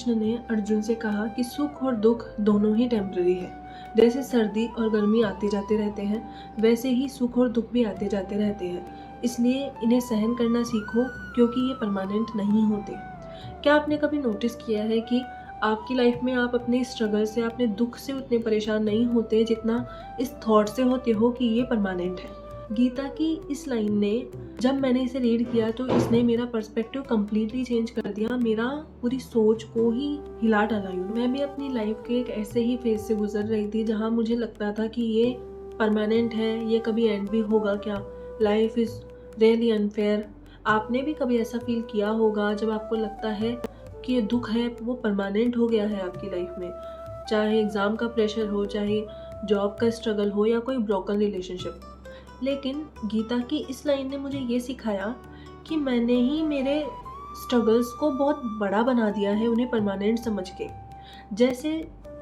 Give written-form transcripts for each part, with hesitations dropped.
कृष्ण ने अर्जुन से कहा कि सुख और दुख दोनों ही टेम्पररी है। जैसे सर्दी और गर्मी आते जाते रहते हैं, वैसे ही सुख और दुख भी आते जाते रहते हैं। इसलिए इन्हें सहन करना सीखो, क्योंकि ये परमानेंट नहीं होते। क्या आपने कभी नोटिस किया है कि आपकी लाइफ में आप अपने स्ट्रगल से, अपने दुख से उतने परेशान नहीं होते जितना इस थॉट से होते हो कि ये परमानेंट है। गीता की इस लाइन ने, जब मैंने इसे रीड किया तो इसने मेरा पर्सपेक्टिव कम्प्लीटली चेंज कर दिया। मेरा पूरी सोच को ही हिला डाला। मैं भी अपनी लाइफ के एक ऐसे ही फेज से गुजर रही थी जहाँ मुझे लगता था कि ये परमानेंट है, ये कभी एंड भी होगा क्या, लाइफ इज़ रियली अनफेयर। आपने भी कभी ऐसा फील किया होगा जब आपको लगता है कि ये दुख है वो परमानेंट हो गया है आपकी लाइफ में, चाहे एग्ज़ाम का प्रेशर हो, चाहे जॉब का स्ट्रगल हो, या कोई ब्रोकन रिलेशनशिप। लेकिन गीता की इस लाइन ने मुझे ये सिखाया कि मैंने ही मेरे स्ट्रगल्स को बहुत बड़ा बना दिया है, उन्हें परमानेंट समझ के। जैसे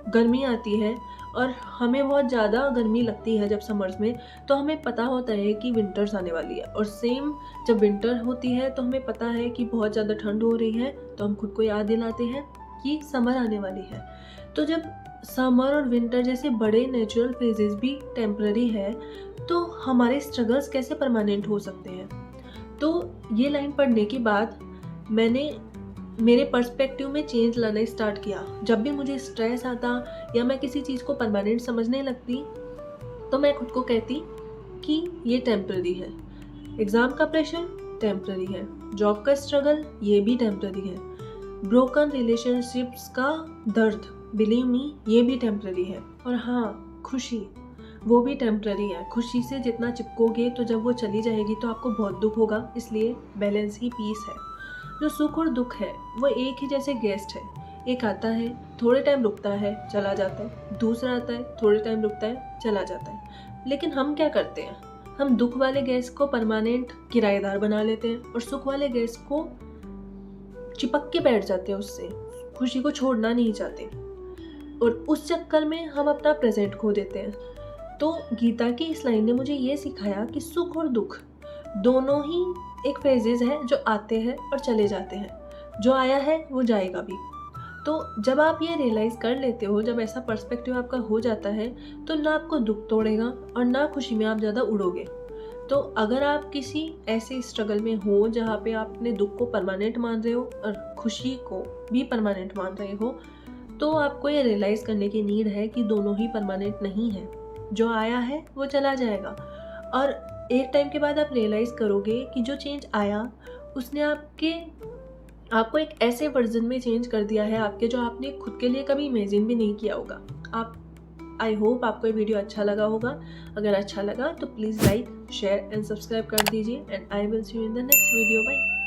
गर्मी आती है और हमें बहुत ज़्यादा गर्मी लगती है जब समर्स में, तो हमें पता होता है कि विंटर्स आने वाली है। और सेम जब विंटर होती है तो हमें पता है कि बहुत ज़्यादा ठंड हो रही है, तो हम खुद को याद दिलाते हैं कि समर आने वाली है। तो जब समर और विंटर जैसे बड़े नेचुरल फेजेस भी टेम्पररी है, तो हमारे स्ट्रगल्स कैसे परमानेंट हो सकते हैं। तो ये लाइन पढ़ने के बाद मैंने मेरे पर्सपेक्टिव में चेंज लाना स्टार्ट किया। जब भी मुझे स्ट्रेस आता या मैं किसी चीज़ को परमानेंट समझने लगती, तो मैं खुद को कहती कि ये टेम्पररी है। एग्ज़ाम का प्रेशर टेम्पररी है, जॉब का स्ट्रगल ये भी टेम्पररी है, ब्रोकन रिलेशनशिप्स का दर्द, बिलीव मी, ये भी टेम्पररी है। और हाँ, खुशी वो भी टेम्पररी है। खुशी से जितना चिपकोगे तो जब वो चली जाएगी तो आपको बहुत दुख होगा। इसलिए बैलेंस ही पीस है। जो सुख और दुख है वो एक ही जैसे गेस्ट है। एक आता है, थोड़े टाइम रुकता है, चला जाता है। दूसरा आता है, थोड़े टाइम रुकता है, चला जाता है। लेकिन हम क्या करते हैं, हम दुख वाले गेस्ट को परमानेंट किराएदार बना लेते हैं और सुख वाले गेस्ट को चिपक के बैठ जाते हैं उससे, खुशी को छोड़ना नहीं चाहते, और उस चक्कर में हम अपना प्रेजेंट खो देते हैं। तो गीता की इस लाइन ने मुझे ये सिखाया कि सुख और दुख दोनों ही एक फेजेस हैं जो आते हैं और चले जाते हैं। जो आया है वो जाएगा भी। तो जब आप ये रियलाइज़ कर लेते हो, जब ऐसा पर्सपेक्टिव आपका हो जाता है, तो ना आपको दुख तोड़ेगा और ना खुशी में आप ज़्यादा उड़ोगे। तो अगर आप किसी ऐसे स्ट्रगल में हो जहाँ पे आप अपने दुख को परमानेंट मान रहे हो और खुशी को भी परमानेंट मान रहे हो, तो आपको ये रियलाइज़ करने की नीड है कि दोनों ही परमानेंट नहीं है। जो आया है वो चला जाएगा, और एक टाइम के बाद आप रियलाइज़ करोगे कि जो चेंज आया उसने आपको एक ऐसे वर्जन में चेंज कर दिया है आपके, जो आपने खुद के लिए कभी इमेजिन भी नहीं किया होगा। आई होप आपको ये वीडियो अच्छा लगा होगा। अगर अच्छा लगा तो please like, share and subscribe कर दीजिए। And I will see you in the next video. Bye.